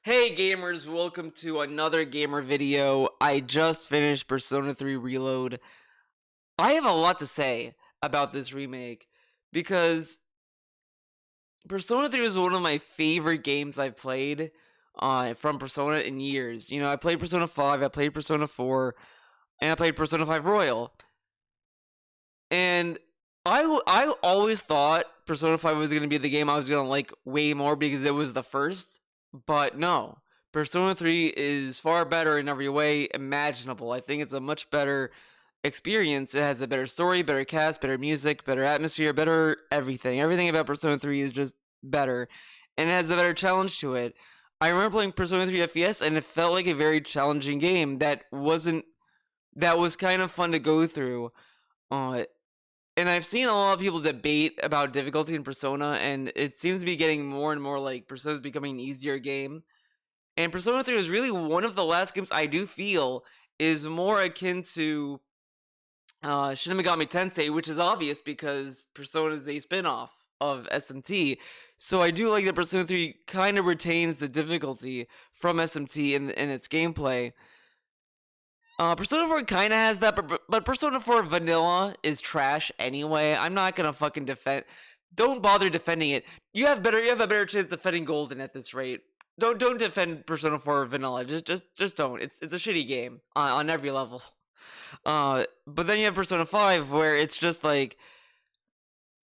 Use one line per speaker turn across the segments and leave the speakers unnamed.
Hey gamers, welcome to another gamer video. I just finished Persona 3 Reload. I have a lot to say about this remake because Persona 3 is one of my favorite games I've played from Persona in years. I played Persona 5, I played Persona 4, and I played Persona 5 Royal. And I always thought Persona 5 was going to be the game I was going to like way more because it was the first, but no. Persona 3 is far better in every way imaginable. I think it's a much better experience. It has a better story, better cast, better music, better atmosphere, better everything. Everything about Persona 3 is just better, and it has a better challenge to it. I remember playing Persona 3 FES, and it felt like a very challenging game that was kind of fun to go through. Uh, and I've seen a lot of people debate about difficulty in Persona, and it seems to be getting more and more like Persona's becoming an easier game. And Persona 3 is really one of the last games I do feel is more akin to Shin Megami Tensei, which is obvious because Persona is a spin-off of SMT. So I do like that Persona 3 kind of retains the difficulty from SMT in its gameplay. Persona 4 kind of has that, but Persona 4 Vanilla is trash anyway. I'm not gonna fucking defend. Don't bother defending it. You have a better chance defending Golden at this rate. Don't defend Persona 4 Vanilla. Just don't. It's a shitty game on every level. But then you have Persona 5 where it's just like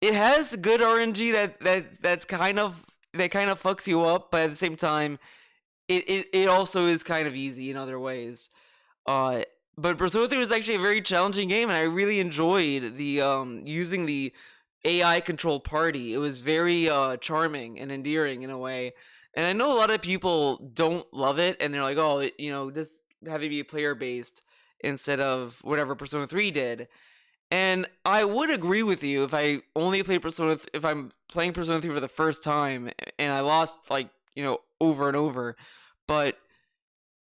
it has good RNG that kind of fucks you up, but at the same time, it also is kind of easy in other ways. Uh, but Persona 3 was actually a very challenging game, and I really enjoyed the using the AI controlled party. It was very charming and endearing in a way. And I know a lot of people don't love it, and they're like, "Oh, just have it be player based instead of whatever Persona 3 did." And I would agree with you if I only play if I'm playing Persona 3 for the first time and I lost like over and over, but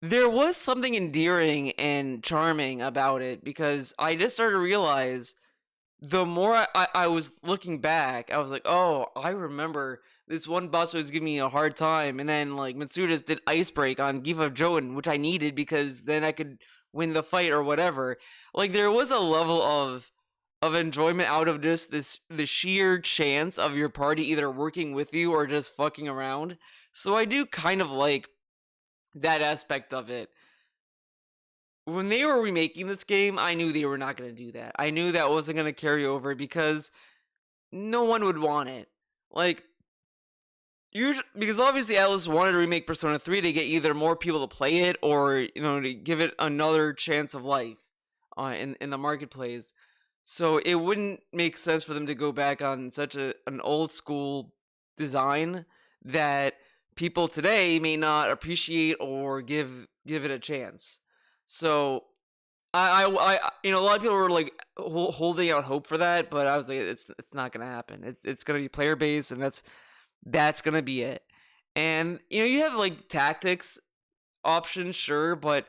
there was something endearing and charming about it because I just started to realize the more I was looking back, I was like, oh, I remember this one boss was giving me a hard time, and then like Mitsuda did Ice Break on Gifa Joen, which I needed because then I could win the fight or whatever. Like there was a level of enjoyment out of just the sheer chance of your party either working with you or just fucking around. So I do kind of like that aspect of it. When they were remaking this game, I knew they were not going to do that. I knew that wasn't going to carry over because no one would want it. Like, because obviously Atlus wanted to remake Persona 3 to get either more people to play it or, to give it another chance of life in the marketplace. So it wouldn't make sense for them to go back on such an old school design that people today may not appreciate or give it a chance. So a lot of people were like holding out hope for that, but I was like, it's not gonna happen. It's gonna be player based, and that's gonna be it. And you have like tactics options, sure, but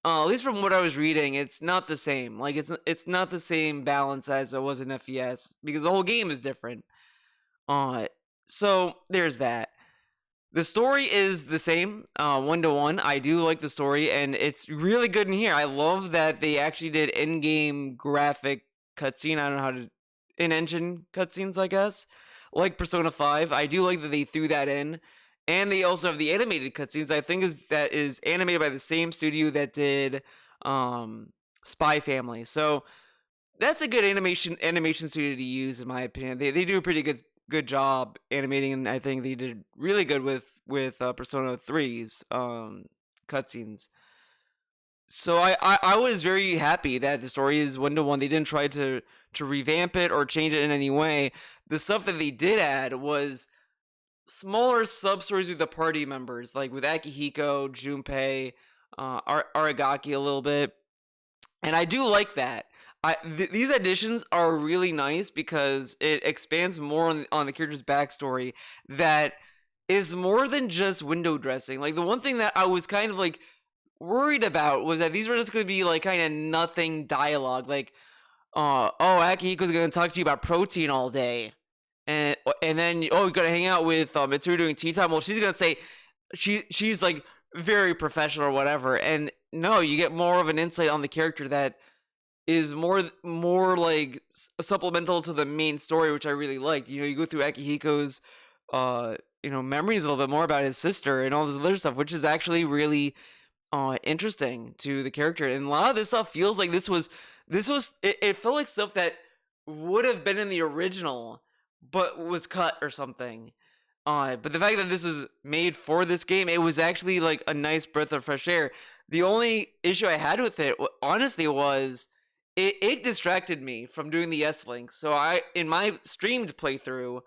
at least from what I was reading, it's not the same. Like it's not the same balance as it was in FES because the whole game is different. Uh, so there's that. The story is the same, 1-to-1. I do like the story, and it's really good in here. I love that they actually did in-game graphic cutscene. I don't know how to in-engine cutscenes, I guess, like Persona 5. I do like that they threw that in, and they also have the animated cutscenes. I think is animated by the same studio that did Spy Family. So that's a good animation studio to use, in my opinion. They do a pretty good job animating, and I think they did really good with Persona 3's cutscenes. So I was very happy that the story is 1-to-1. They didn't try to revamp it or change it in any way. The stuff that they did add was smaller sub stories with the party members, like with Akihiko, Junpei, Aragaki a little bit, and I do like that. These additions are really nice because it expands more on the character's backstory that is more than just window dressing. Like the one thing that I was kind of like worried about was that these were just going to be like kind of nothing dialogue. Like, oh, Akihiko's going to talk to you about protein all day, and then you're going to hang out with Mitsuru doing tea time. Well, she's going to say, she's like very professional or whatever, and no, you get more of an insight on the character that is more like supplemental to the main story, which I really liked. You know, you go through Akihiko's memories a little bit more about his sister and all this other stuff, which is actually really interesting to the character. And a lot of this stuff feels like it felt like stuff that would have been in the original but was cut or something. But the fact that this was made for this game, it was actually like a nice breath of fresh air. The only issue I had with it, honestly, was it distracted me from doing the S links. So in my streamed playthrough,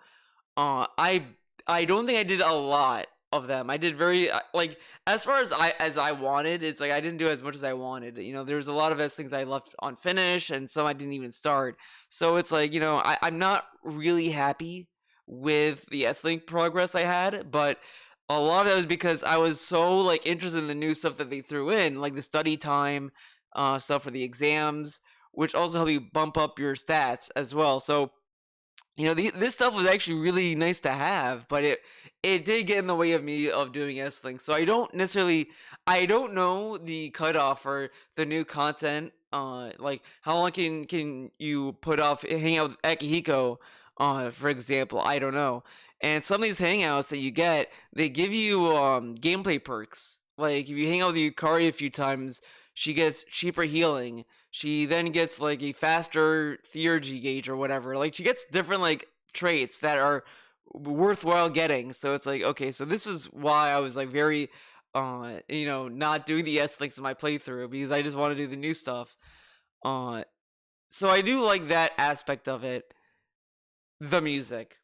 I don't think I did a lot of them. I did very like as far as I wanted. It's like I didn't do as much as I wanted. You know, there was a lot of S things I left unfinished, and some I didn't even start. So it's like, I'm not really happy with the S Link progress I had, but a lot of that was because I was so like interested in the new stuff that they threw in, like the study time stuff for the exams, which also help you bump up your stats as well. So this stuff was actually really nice to have, but it did get in the way of me of doing S Link. So I don't know the cutoff for the new content. Like how long can you put off hanging out with Akihiko? For example, I don't know. And some of these hangouts that you get, they give you gameplay perks. Like if you hang out with Yukari a few times, she gets cheaper healing. She then gets like a faster theurgy gauge or whatever. Like she gets different like traits that are worthwhile getting. So it's like, okay, so this is why I was like very not doing the S links in my playthrough, because I just want to do the new stuff. So I do like that aspect of it. The music.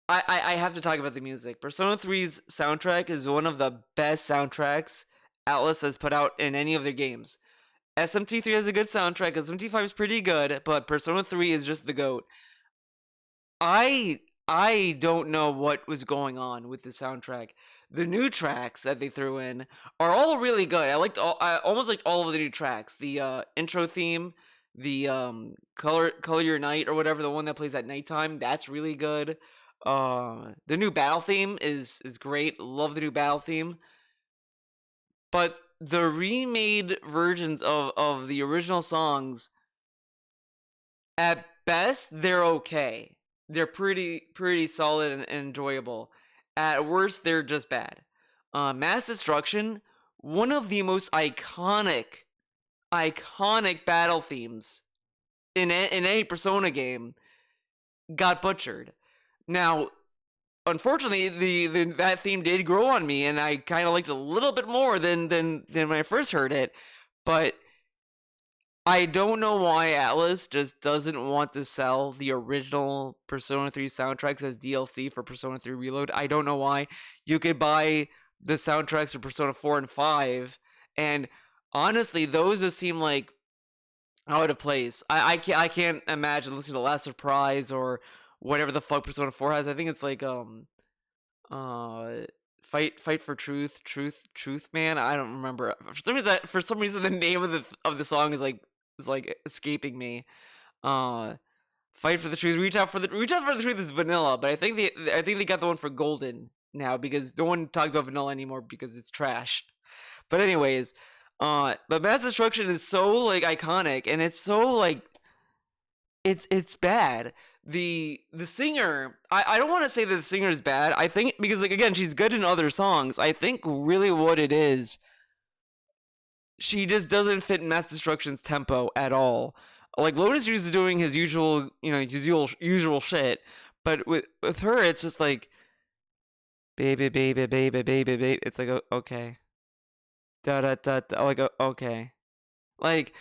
I have to talk about the music. Persona 3's soundtrack is one of the best soundtracks Atlus has put out in any of their games. SMT3 has a good soundtrack. SMT5 is pretty good, but Persona 3 is just the GOAT. I don't know what was going on with the soundtrack. The new tracks that they threw in are all really good. I almost liked all of the new tracks. The intro theme, the color your night or whatever, the one that plays at nighttime, that's really good. The new battle theme is great. Love the new battle theme. But the remade versions of the original songs, at best, they're okay. They're pretty solid and enjoyable. At worst, they're just bad. Mass Destruction, one of the most iconic battle themes in any Persona game, got butchered. Now, unfortunately, that theme did grow on me, and I kind of liked it a little bit more than when I first heard it. But I don't know why Atlus just doesn't want to sell the original Persona 3 soundtracks as DLC for Persona 3 Reload. I don't know why. You could buy the soundtracks for Persona 4 and 5, and honestly, those just seem like out of place. I can't imagine listening to Last Surprise or whatever the fuck Persona 4 has. I think it's like fight for truth man. I don't remember. For some reason the name of the song is like escaping me. Fight for the truth. Reach out for the truth is vanilla, but I think they got the one for golden now, because no one talks about vanilla anymore because it's trash. But anyways, but Mass Destruction is so like iconic, and it's so like it's bad. The singer, I don't want to say that the singer is bad. I think because like again, she's good in other songs. I think really what it is, she just doesn't fit in Mass Destruction's tempo at all. Like Lotus is doing his usual shit, but with her it's just like baby baby baby baby baby. It's like okay, da da da, da like okay, like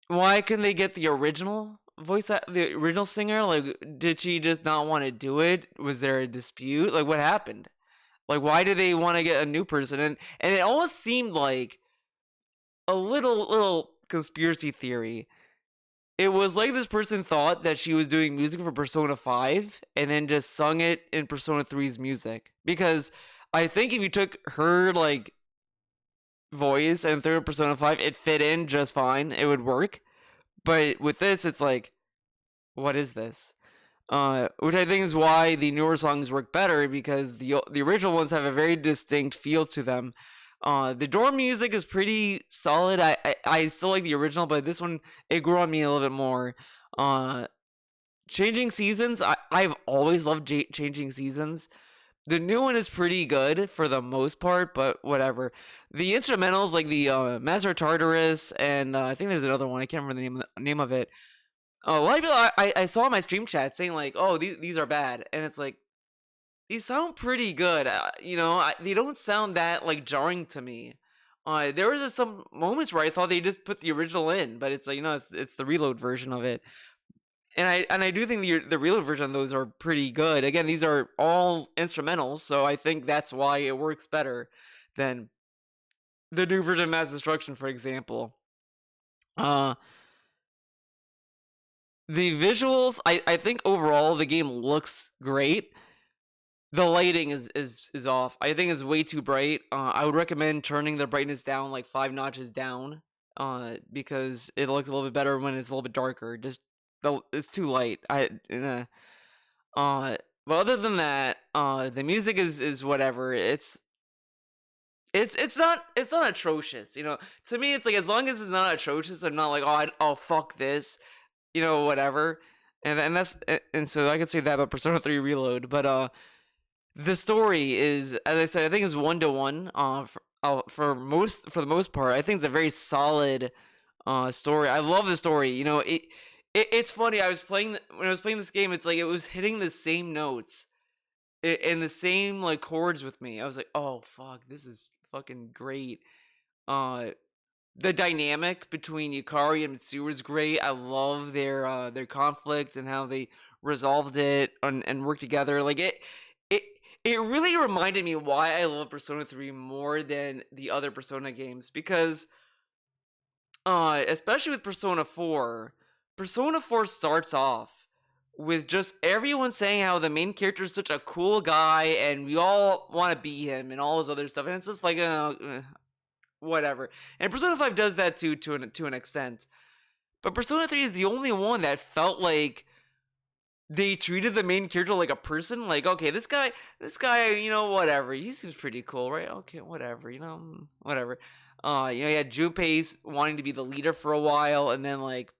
why couldn't they get the original the original singer? Like, did she just not want to do it? Was there a dispute? Like, what happened? Like, why do they want to get a new person? And it almost seemed like a little conspiracy theory. It was like this person thought that she was doing music for Persona 5 and then just sung it in Persona 3's music. Because I think if you took her like voice and threw in Persona 5, it fit in just fine. It would work. But with this, it's like, what is this? which I think is why the newer songs work better because the original ones have a very distinct feel to them. The Dorm music is pretty solid. I still like the original, but this one it grew on me a little bit more. Uh, Changing Seasons, I've always loved Changing Seasons. The new one is pretty good for the most part, but whatever. The instrumentals, like the Master Tartarus, and I think there's another one. I can't remember the name of it. A lot of people I saw in my stream chat saying like, "Oh, these are bad," and it's like these sound pretty good. They don't sound that like jarring to me. There was just some moments where I thought they just put the original in, but it's like it's the reload version of it. And I do think the reload version of those are pretty good. Again, these are all instrumentals, so I think that's why it works better than the new version of Mass Destruction, for example. Uh, the visuals, I think overall the game looks great. The lighting is off. I think it's way too bright. I would recommend turning the brightness down like 5 notches down. Because it looks a little bit better when it's a little bit darker. It's too light. But other than that, the music is whatever. It's not atrocious. To me, it's like as long as it's not atrocious, I'm not like oh fuck this, whatever. And so I could say that about Persona 3 Reload, but the story is, as I said, I think is 1-to-1. For the most part, I think it's a very solid story. I love the story. It's funny. When I was playing this game, it's like it was hitting the same notes and the same like chords with me. I was like, oh fuck, this is fucking great. Uh, the dynamic between Yukari and Mitsuru is great. I love their conflict and how they resolved it and worked together. Like it it really reminded me why I love Persona 3 more than the other Persona games because especially with Persona 4 starts off with just everyone saying how the main character is such a cool guy and we all want to be him and all this other stuff, and it's just like whatever. And Persona 5 does that too to an extent, but Persona 3 is the only one that felt like they treated the main character like a person. Like, okay, this guy, whatever. He seems pretty cool, right? Okay, whatever, whatever. You had Junpei wanting to be the leader for a while, and then like,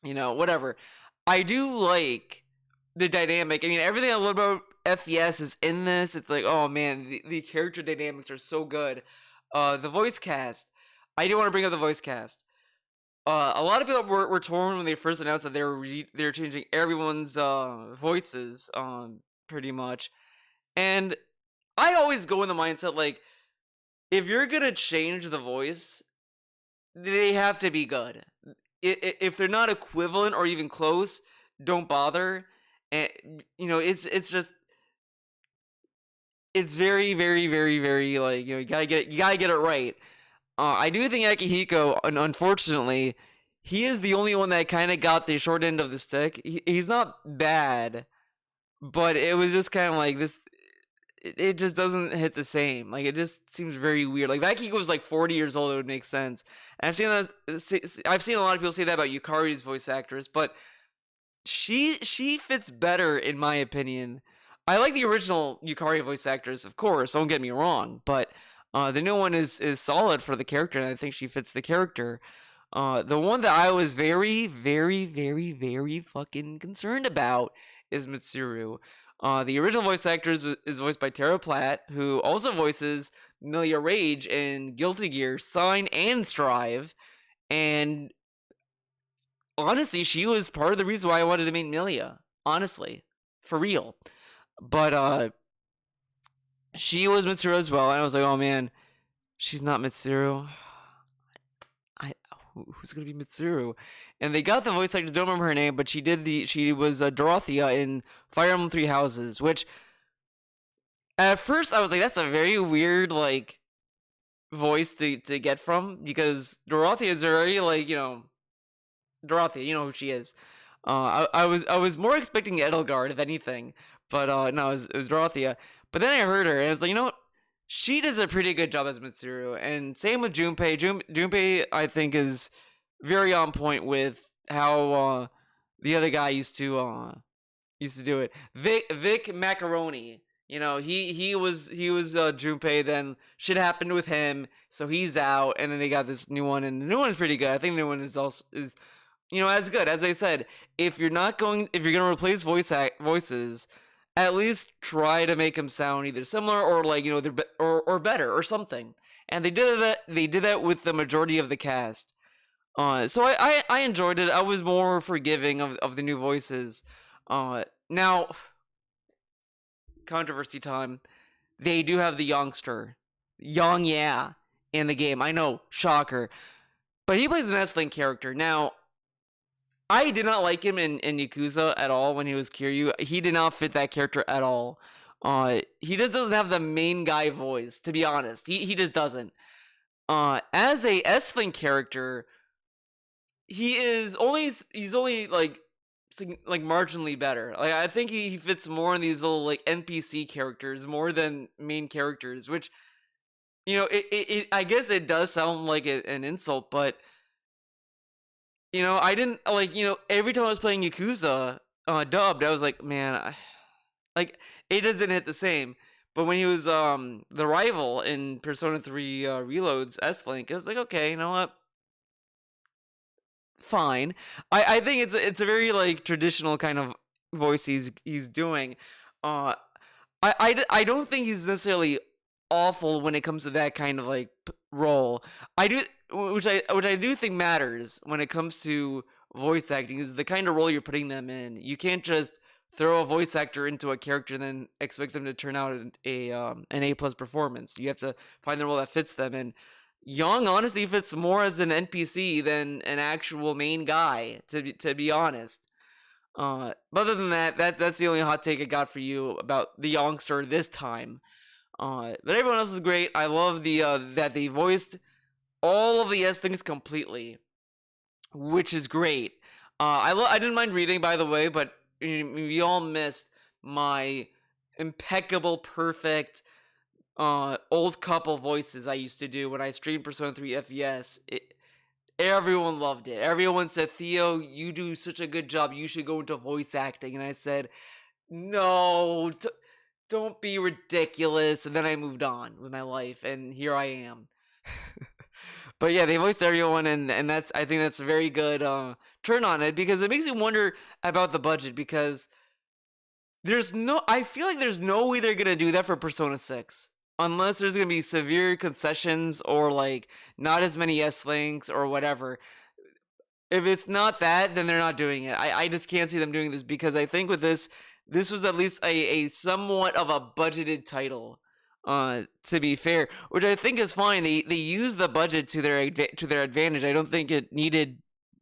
whatever. I do like the dynamic. I mean, everything I love about FES is in this. It's like, oh man, the character dynamics are so good. The voice cast. I do want to bring up the voice cast. A lot of people were torn when they first announced that they were changing everyone's voices, pretty much. And I always go in the mindset like, if you're gonna change the voice, they have to be good. If they're not equivalent or even close, don't bother. And it's just it's very, very, very, very like you gotta get it right. I do think Akihiko, unfortunately, he is the only one that kind of got the short end of the stick. He's not bad, but it was just kind of like this. It just doesn't hit the same. Like it just seems very weird. Like if Akihiko was like 40 years old, it would make sense. And I've seen a lot of people say that about Yukari's voice actress, but she fits better in my opinion. I like the original Yukari voice actress, of course. Don't get me wrong, but the new one is solid for the character, and I think she fits the character. The one that I was very, very, very, very fucking concerned about is Mitsuru. The original voice actor is voiced by Tara Platt, who also voices Milia Rage in Guilty Gear, Sign, and Strive. And honestly, she was part of the reason why I wanted to meet Milia. Honestly, for real. But she was Mitsuru as well, and I was like, oh man, she's not Mitsuru. Who's gonna be Mitsuru? And they got the voice actor, don't remember her name, but she was Dorothea in Fire Emblem Three Houses, which at first I was like, that's a very weird like voice to get from, because Dorothea is very like, Dorothea, you know who she is. I was more expecting Edelgard if anything, but no, it was Dorothea. But then I heard her and I was like, she does a pretty good job as Mitsuru, and same with Junpei. Junpei, I think, is very on point with how the other guy used to used to do it. Vic Macaroni. You know, he was Junpei. Then shit happened with him, so he's out. And then they got this new one, and the new one is pretty good. I think the new one is also is as good as I said. If you're gonna replace voices, at least try to make them sound either similar or like they're or better or something. And they did that with the majority of the cast. So I enjoyed it. I was more forgiving of the new voices. Now, controversy time. They do have the youngster, Young Yeah, in the game. I know, shocker, but he plays an S-Link character. Now, I did not like him in Yakuza at all when he was Kiryu. He did not fit that character at all. He just doesn't have the main guy voice, to be honest. He just doesn't. As a S-Link character, he's only like marginally better. Like I think he fits more in these little like NPC characters more than main characters, which it I guess it does sound like an insult, but I didn't like every time I was playing Yakuza dubbed, I was like, man, like it doesn't hit the same. But when he was the rival in Persona 3 Reload's S-Link, I was like, okay, you know what? Fine. I think it's a very like traditional kind of voice he's doing. Uh, I don't think he's necessarily awful when it comes to that kind of like role. I do, which I do think matters when it comes to voice acting is the kind of role you're putting them in. You can't just throw a voice actor into a character and then expect them to turn out an A+ performance. You have to find the role that fits them, and Young honestly fits more as an NPC than an actual main guy. To be honest. But other than that's the only hot take I got for you about the youngster this time. But everyone else is great. I love the that they voiced all of the S things completely, which is great. I didn't mind reading, by the way, but we all missed my impeccable, perfect old couple voices I used to do when I streamed Persona 3 FES. Everyone loved it. Everyone said, Theo, you do such a good job. You should go into voice acting. And I said, no, don't be ridiculous. And then I moved on with my life, and here I am. But yeah, they voiced everyone, and I think that's a very good turn on it, because it makes you wonder about the budget, because I feel like there's no way they're gonna do that for Persona 6. Unless there's gonna be severe concessions or like not as many S-Links or whatever. If it's not that, then they're not doing it. I just can't see them doing this, because I think with this was at least a somewhat of a budgeted title. To be fair, which I think is fine. They use the budget to their advantage. I don't think it needed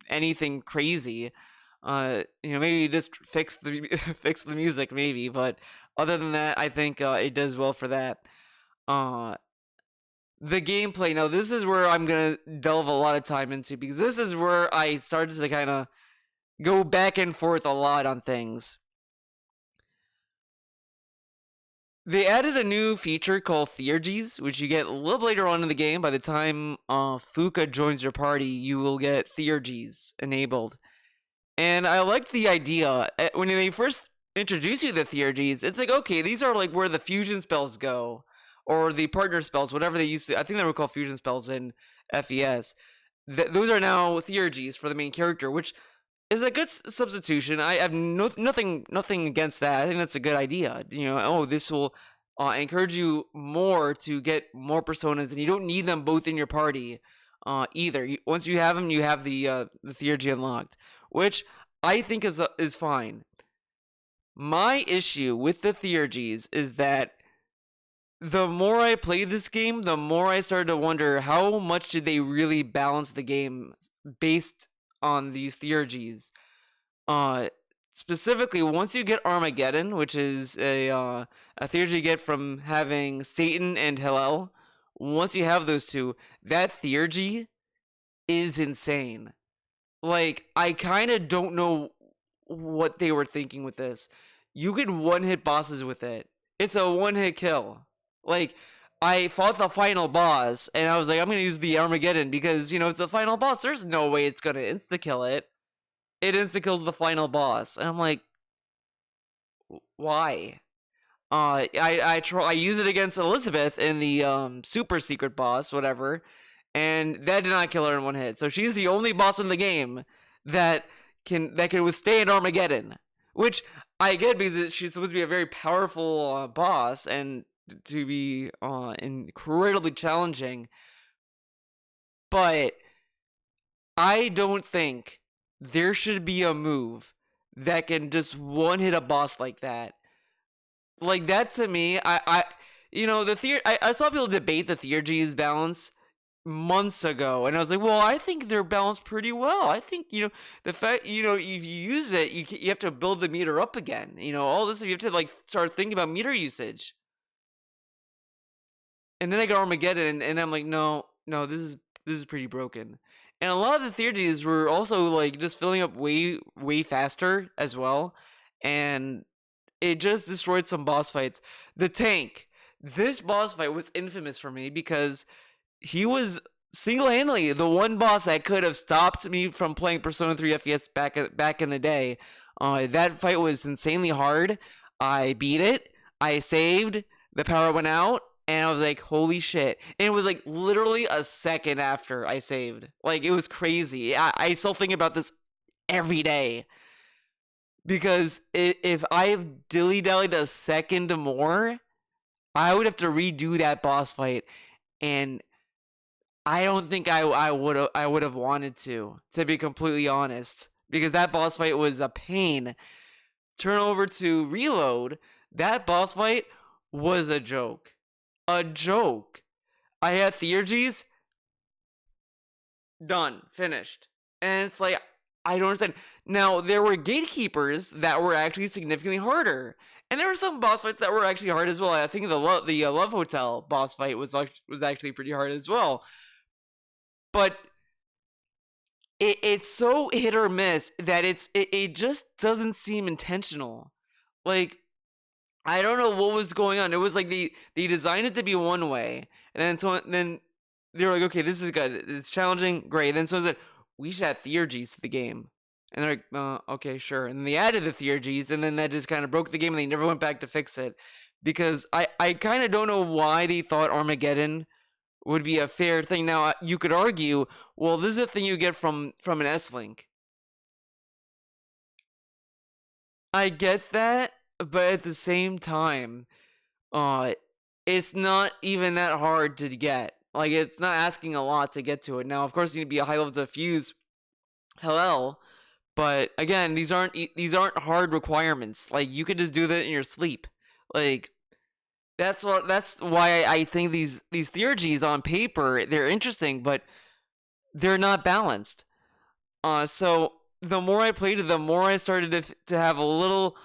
anything crazy. Maybe just fix the fix the music, maybe. But other than that, I think it does well for that. The gameplay. Now, this is where I'm gonna delve a lot of time into, because this is where I started to kind of go back and forth a lot on things. They added a new feature called Theurgies, which you get a little later on in the game. By the time Fuka joins your party, you will get Theurgies enabled. And I liked the idea. When they first introduce you to Theurgies, it's like, okay, these are like where the fusion spells go, or the partner spells, whatever they used to. I think they were called fusion spells in FES. Those are now Theurgies for the main character, which is a good substitution. I have nothing against that. I think that's a good idea. This will encourage you more to get more personas, and you don't need them both in your party either. Once you have them, you have the Theurgy unlocked, which I think is fine. My issue with the Theurgies is that the more I played this game, the more I started to wonder how much did they really balance the game based on these Theurgies. Specifically, once you get Armageddon, which is a Theurgy you get from having Satan and Hillel, once you have those two, that Theurgy is insane. Like, I kind of don't know what they were thinking with this. You can one-hit bosses with it. It's a one-hit kill. Like, I fought the final boss, and I was like, I'm going to use the Armageddon, because, it's the final boss. There's no way it's going to insta-kill it. It insta-kills the final boss. And I'm like, Why? I use it against Elizabeth in the super secret boss, whatever, and that did not kill her in one hit. So she's the only boss in the game that can withstand Armageddon, which I get because she's supposed to be a very powerful boss and to be incredibly challenging. But I don't think there should be a move that can just one hit a boss like that. Like that to me, I saw people debate the Theurgy's balance months ago, and I was like, well, I think they're balanced pretty well. I think the fact if you use it, you have to build the meter up again. All this you have to like start thinking about meter usage. And then I got Armageddon, and I'm like, no, this is pretty broken. And a lot of the Theurgies were also like just filling up way faster as well, and it just destroyed some boss fights. The tank. This boss fight was infamous for me because he was single-handedly the one boss that could have stopped me from playing Persona 3 FES back in the day. That fight was insanely hard. I beat it. I saved. The power went out. And I was like, holy shit. And it was like literally a second after I saved. Like, it was crazy. I still think about this every day. Because if I dilly-dallied a second more, I would have to redo that boss fight. And I don't think I would have wanted to be completely honest. Because that boss fight was a pain. Turn over to Reload. That boss fight was a joke. A joke. I had Theurgies. Done. Finished. And it's like, I don't understand. Now, there were gatekeepers that were actually significantly harder. And there were some boss fights that were actually hard as well. I think the Love Hotel boss fight was actually pretty hard as well. But it's so hit or miss that it just doesn't seem intentional. Like, I don't know what was going on. It was like they designed it to be one way, and then they were like, okay, this is good. It's challenging, great. And then someone said, we should add Theurgies to the game. And they're like, okay, sure. And then they added the Theurgies, and then that just kind of broke the game, and they never went back to fix it. Because I kind of don't know why they thought Armageddon would be a fair thing. Now, you could argue, well, this is a thing you get from an S-Link. I get that, but at the same time, it's not even that hard to get. Like, it's not asking a lot to get to it. Now, of course, you need to be a high level to fuse Hell, but again, these aren't hard requirements. Like, you could just do that in your sleep. Like, that's why I think these Theurgies on paper, they're interesting, but they're not balanced. So the more I played it, the more I started to have a little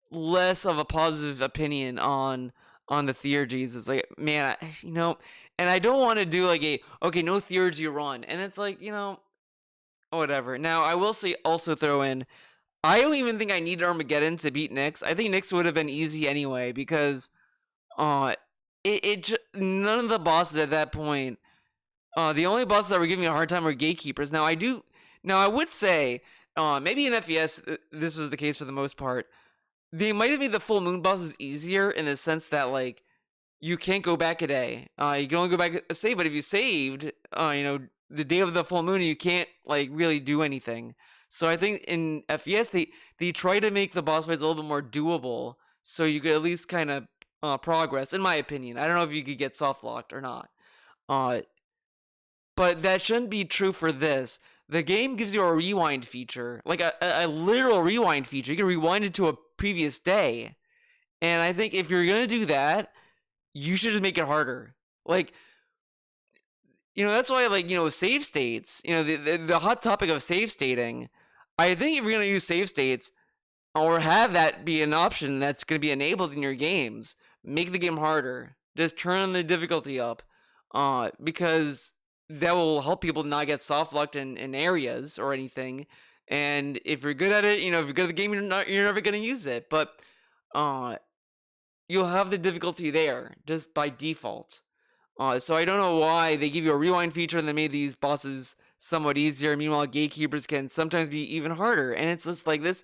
less of a positive opinion on the Theurgies. It's like, man, and I don't want to do like no Theurgy run, and it's like, whatever. Now, I will say, also throw in, I don't even think I needed Armageddon to beat Nyx. I think Nyx would have been easy anyway, because none of the bosses at that point, the only bosses that were giving me a hard time were gatekeepers. Now, I would say, maybe in FES, this was the case for the most part. They might have made the full moon bosses easier in the sense that, like, you can't go back a day. You can only go back a save, but if you saved, the day of the full moon, you can't, like, really do anything. So I think in FES, they try to make the boss fights a little bit more doable, so you could at least kind of progress, in my opinion. I don't know if you could get soft locked or not. But that shouldn't be true for this. The game gives you a rewind feature, like a literal rewind feature. You can rewind it to a previous day. And I think if you're going to do that, you should just make it harder. Like, that's why, like, save states, the hot topic of save stating, I think if you're going to use save states or have that be an option that's going to be enabled in your games, make the game harder. Just turn the difficulty up, because that will help people not get soft locked in areas or anything. And if you're good at it, if you're good at the game, you're never going to use it. But you'll have the difficulty there just by default. So I don't know why they give you a rewind feature and they made these bosses somewhat easier. Meanwhile, gatekeepers can sometimes be even harder. And it's just like this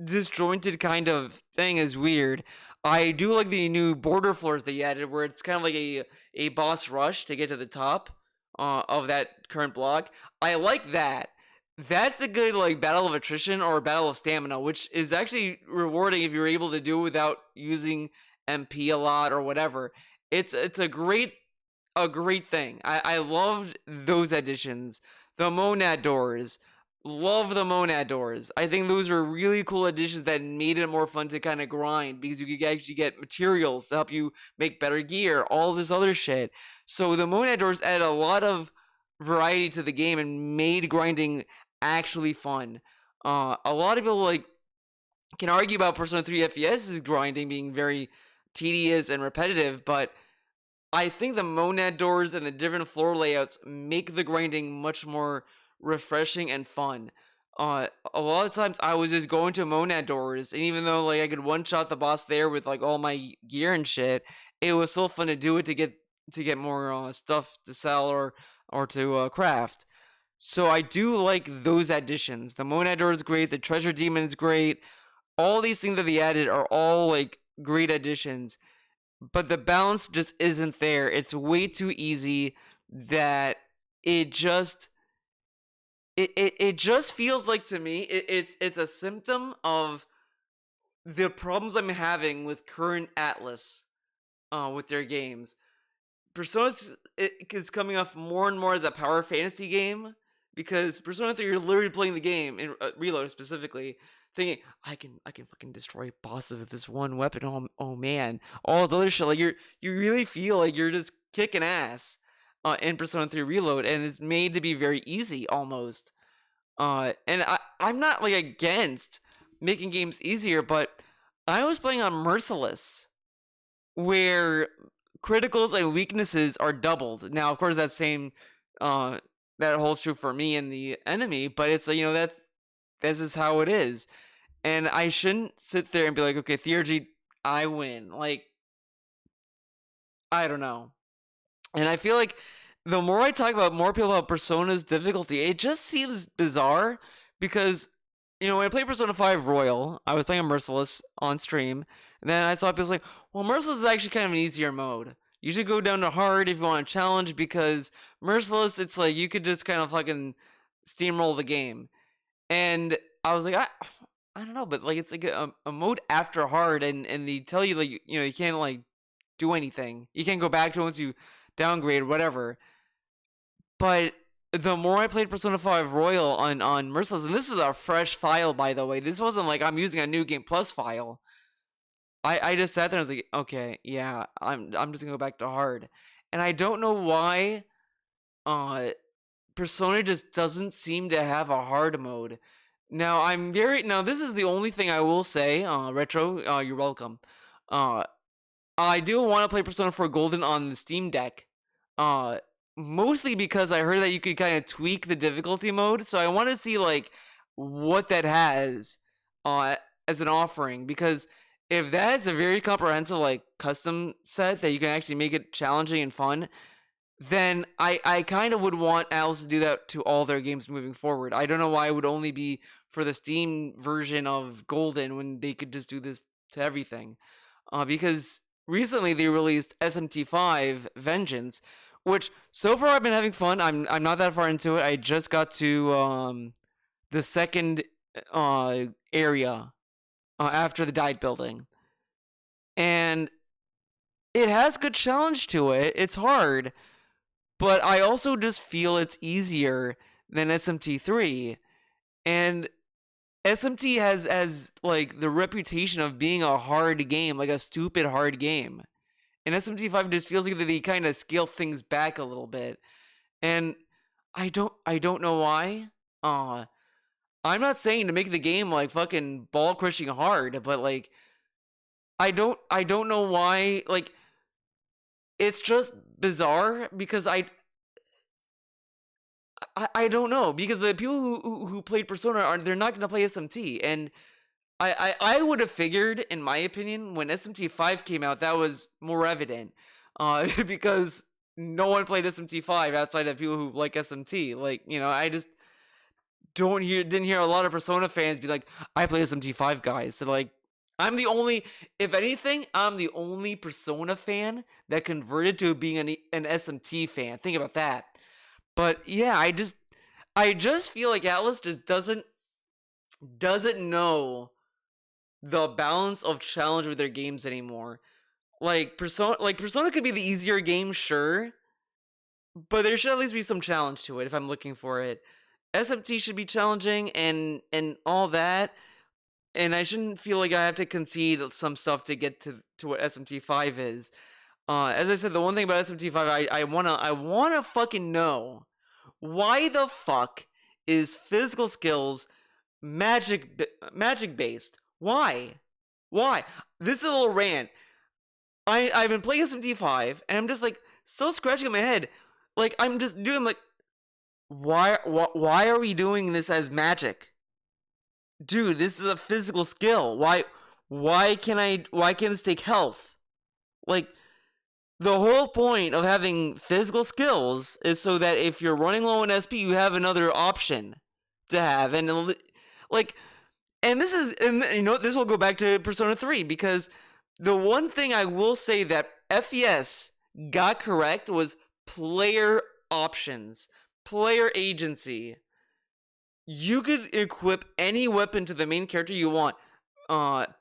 disjointed kind of thing is weird. I do like the new border floors they added, where it's kind of like a boss rush to get to the top of that current block. I like that. That's a good like battle of attrition or battle of stamina, which is actually rewarding if you're able to do it without using MP a lot or whatever. It's a great thing. I loved those additions. The Monad doors. Love the Monad doors. I think those were really cool additions that made it more fun to kind of grind because you could actually get materials to help you make better gear, all this other shit. So the Monad doors added a lot of variety to the game and made grinding actually fun. A lot of people like can argue about Persona 3 FES's grinding being very tedious and repetitive, but I think the Monad doors and the different floor layouts make the grinding much more refreshing and fun. A lot of times I was just going to Monad doors, and even though like I could one shot the boss there with like all my gear and shit, it was still fun to do it to get more stuff to sell or to craft. So I do like those additions. The Monad door is great. The Treasure Demon is great. All these things that they added are all like great additions, but the balance just isn't there. It's way too easy that it just it just feels like to me it's a symptom of the problems I'm having with current Atlas with their games. Persona is coming off more and more as a power fantasy game because Persona 3 you're literally playing the game in Reload specifically thinking I can fucking destroy bosses with this one weapon. Oh man, all this other shit like you really feel like you're just kicking ass in Persona 3 Reload, and it's made to be very easy almost. And I'm not like against making games easier, but I was playing on Merciless where criticals and weaknesses are doubled. Now, of course, that holds true for me and the enemy, but it's like that's just how it is. And I shouldn't sit there and be like, okay, Theurgy, I win. Like, I don't know. And I feel like the more I talk about more people about Persona's difficulty, it just seems bizarre because, when I played Persona 5 Royal, I was playing a Merciless on stream, and then I saw people like, well, Merciless is actually kind of an easier mode. You should go down to hard if you want to challenge because Merciless, it's like you could just kind of fucking steamroll the game. And I was like, I don't know, but like it's like a mode after hard, and they tell you like you can't like do anything. You can't go back to it once you downgrade, whatever. But the more I played Persona 5 Royal on Merciless, and this is a fresh file by the way. This wasn't like I'm using a New Game Plus file. I just sat there and was like, okay, yeah, I'm just gonna go back to hard. And I don't know why Persona just doesn't seem to have a hard mode. Now this is the only thing I will say, Retro, you're welcome. I do want to play Persona 4 Golden on the Steam Deck. Mostly because I heard that you could kind of tweak the difficulty mode, so I want to see like what that has as an offering, because if that is a very comprehensive like custom set that you can actually make it challenging and fun, then I kind of would want Alice to do that to all their games moving forward. I don't know why it would only be for the Steam version of Golden when they could just do this to everything. Because recently they released SMT5 Vengeance, which so far I've been having fun. I'm not that far into it. I just got to the second area after the Died building, and it has good challenge to it. It's hard, but I also just feel it's easier than SMT3, and SMT has like the reputation of being a hard game, like a stupid hard game. And SMT5 just feels like they kind of scale things back a little bit. And I don't know why. I'm not saying to make the game like fucking ball crushing hard, but like I don't know why, like it's just bizarre because I don't know, because the people who played Persona they're not going to play SMT, and I would have figured, in my opinion, when SMT5 came out, that was more evident. Because no one played SMT5 outside of people who like SMT. Like, didn't hear a lot of Persona fans be like, I play SMT5, guys. So like, I'm the only, if anything, I'm the only Persona fan that converted to being an SMT fan. Think about that. But yeah, I just feel like Atlus just doesn't know the balance of challenge with their games anymore. Like Persona could be the easier game, sure, but there should at least be some challenge to it if I'm looking for it. SMT should be challenging and all that, and I shouldn't feel like I have to concede some stuff to get to what SMT5 is. As I said, the one thing about SMT5, I wanna fucking know why the fuck is physical skills magic based? Why? Why? This is a little rant. I've been playing SMT5 and I'm just like still scratching in my head. Like I'm just doing like why are we doing this as magic? Dude, this is a physical skill. Why can't this take health? Like the whole point of having physical skills is so that if you're running low on SP, you have another option to have. And like and this is and you know this will go back to Persona 3 because the one thing I will say that FES got correct was player options, player agency. You could equip any weapon to the main character you want.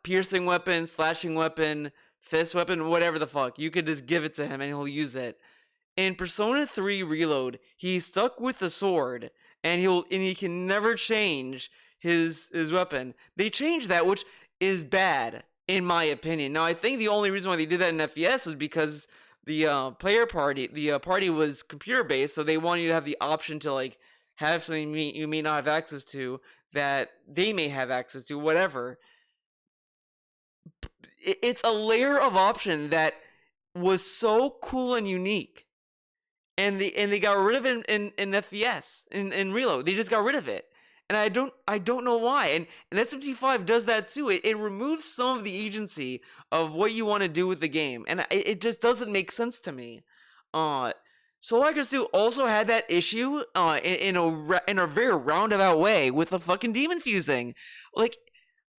Piercing weapon, slashing weapon, fist weapon, whatever the fuck. You could just give it to him and he'll use it. In Persona 3 Reload, he's stuck with the sword and he can never change his weapon. They changed that, which is bad in my opinion. Now I think the only reason why they did that in FES was because the party was computer based, so they wanted you to have the option to like have something you may not have access to that they may have access to, whatever. It's a layer of option that was so cool and unique, and they got rid of it in FES in Reload. They just got rid of it, and I don't know why. And SMT5 does that too. It removes some of the agency of what you want to do with the game, and it just doesn't make sense to me. Soul Hackers 2 also had that issue in a very roundabout way with the fucking demon fusing. Like,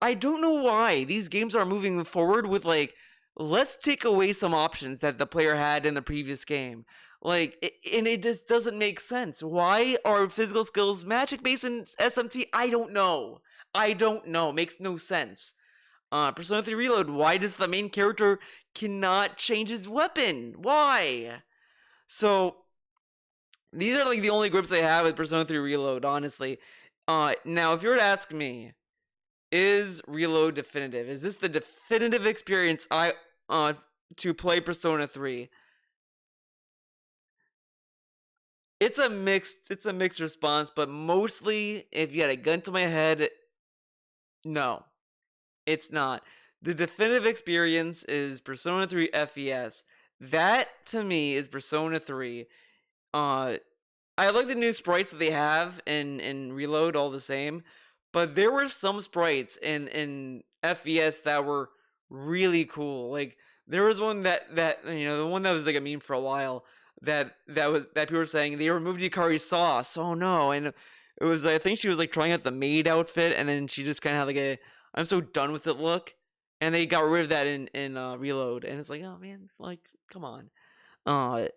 I don't know why these games are moving forward with like, let's take away some options that the player had in the previous game. Like, and it just doesn't make sense. Why are physical skills magic based in SMT? I don't know. Makes no sense. Persona 3 Reload, why does the main character cannot change his weapon? Why? So these are like the only grips I have with Persona 3 Reload, honestly. Now if you were to ask me, is Reload definitive? Is this the definitive experience to play Persona 3? It's a mixed response, but mostly if you had a gun to my head, no. It's not. The definitive experience is Persona 3 FES. That to me is Persona 3. I like the new sprites that they have in Reload all the same, but there were some sprites in FES that were really cool. Like there was one that the one that was like a meme for a while that people were saying they removed Yukari's sauce. Oh no, and it was I think she was like trying out the maid outfit, and then she just kind of had like a I'm so done with it look, and they got rid of that in Reload, and it's like oh man, like come on. But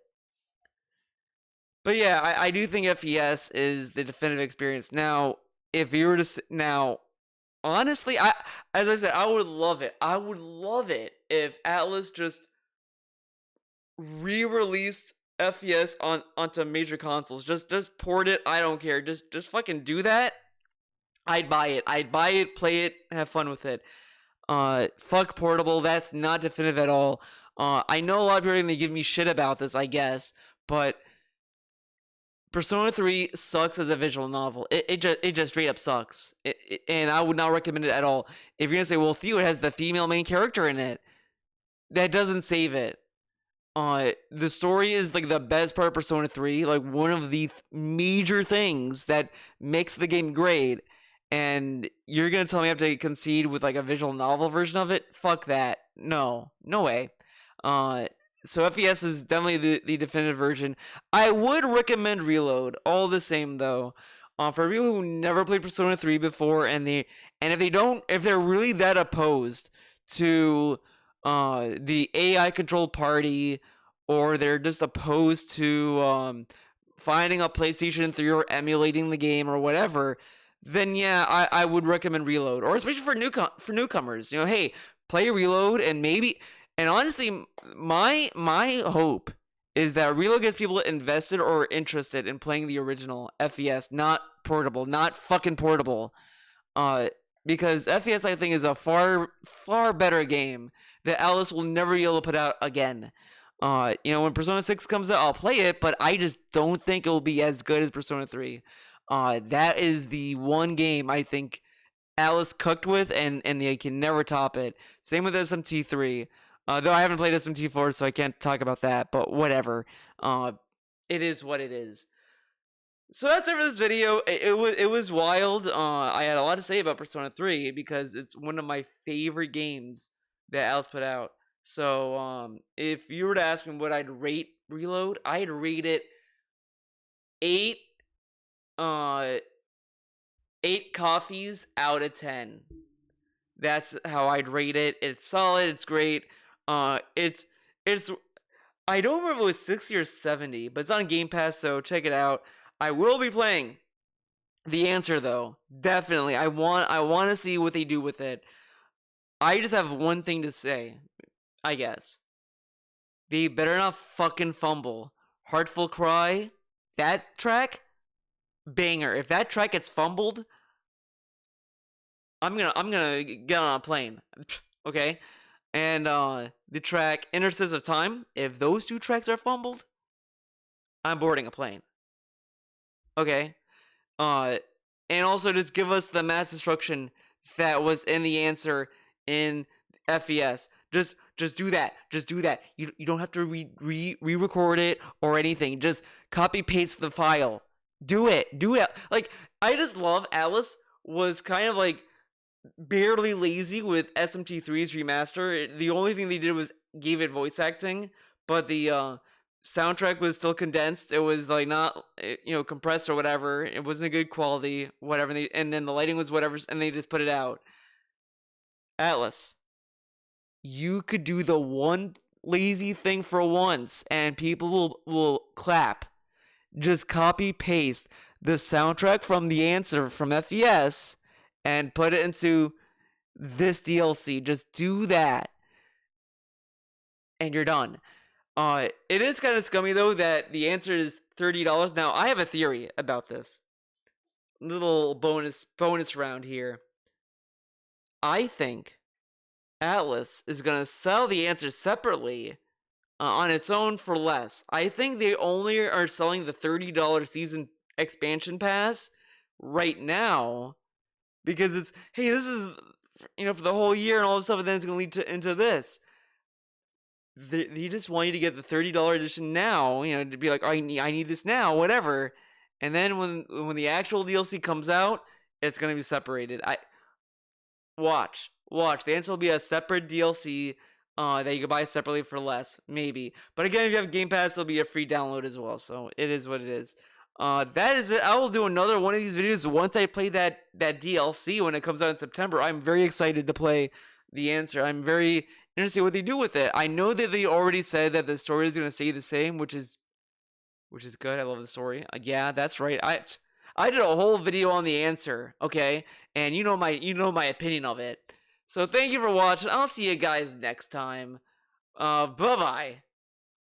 yeah, I do think FES is the definitive experience. Now, if you were to honestly, as I said, I would love it. I would love it if Atlus just re-released FES onto major consoles. Just port it. I don't care. Just fucking do that. I'd buy it. Play it, have fun with it. Fuck portable. That's not definitive at all. I know a lot of people are gonna give me shit about this, I guess, but Persona 3 sucks as a visual novel. It just straight up sucks. And I would not recommend it at all. If you're gonna say, well, Theo, it has the female main character in it, that doesn't save it. The story is like the best part of Persona 3, like one of the major things that makes the game great. And you're gonna tell me I have to concede with like a visual novel version of it? Fuck that. No way. So FES is definitely the definitive version. I would recommend Reload all the same though. For people who never played Persona 3 before, and if they're really that opposed to the AI controlled party, or they're just opposed to finding a PlayStation 3 or emulating the game or whatever, then yeah, I would recommend Reload, or especially for newcomers. Hey, play Reload, and honestly, my hope is that Reload gets people invested or interested in playing the original FES, not portable, not fucking portable. Because FES, I think, is a far better game that Atlus will never be able to put out again. When Persona 6 comes out, I'll play it, but I just don't think it will be as good as Persona 3. That is the one game I think Atlus cooked with, and they can never top it. Same with SMT3. Though I haven't played SMT4, so I can't talk about that, but whatever. It is what it is. So that's it for this video. It was wild. I had a lot to say about Persona 3 because it's one of my favorite games that Atlus put out. So if you were to ask me what I'd rate Reload, I'd rate it 8 coffees out of 10. That's how I'd rate it. It's solid. It's great. It's I don't remember if it was 60 or 70, but it's on Game Pass, so check it out. I will be playing The Answer, though. Definitely. I want to see what they do with it. I just have one thing to say, I guess. They better not fucking fumble. Heartful Cry, that track, banger. If that track gets fumbled, I'm gonna get on a plane. Okay? And the track Interstice of Time, if those two tracks are fumbled, I'm boarding a plane. Okay? And also just give us the mass destruction that was in The Answer in FES. Just do that. Just do that. You don't have to re-record it or anything. Just copy paste the file. Do it. Like, I just love Atlus was kind of like barely lazy with SMT3's remaster. The only thing they did was gave it voice acting, but the soundtrack was still condensed. It was like not compressed or whatever. It wasn't good quality, whatever. And then the lighting was whatever, and they just put it out. Atlus, you could do the one lazy thing for once, and people will clap. Just copy paste the soundtrack from The Answer from FES and put it into this DLC. Just do that, and you're done. It is kind of scummy though that The Answer is $30. Now I have a theory about this. Little bonus round here. I think Atlus is gonna sell The Answer separately on its own for less. I think they only are selling the $30 season expansion pass right now because it's, hey, this is for the whole year and all this stuff, and then it's gonna lead into this. They just want you to get the $30 edition now, to be like, oh, I need this now, whatever. And then when the actual DLC comes out, it's gonna be separated. Watch. The Answer will be a separate DLC that you can buy separately for less, maybe. But again, if you have Game Pass, it'll be a free download as well. So it is what it is. That is it. I will do another one of these videos once I play that DLC when it comes out in September. I'm very excited to play The Answer. I'm very interested in what they do with it. I know that they already said that the story is going to stay the same, which is good. I love the story. Yeah, that's right. I did a whole video on The Answer, okay? And you know my opinion of it. So thank you for watching. I'll see you guys next time. Bye-bye.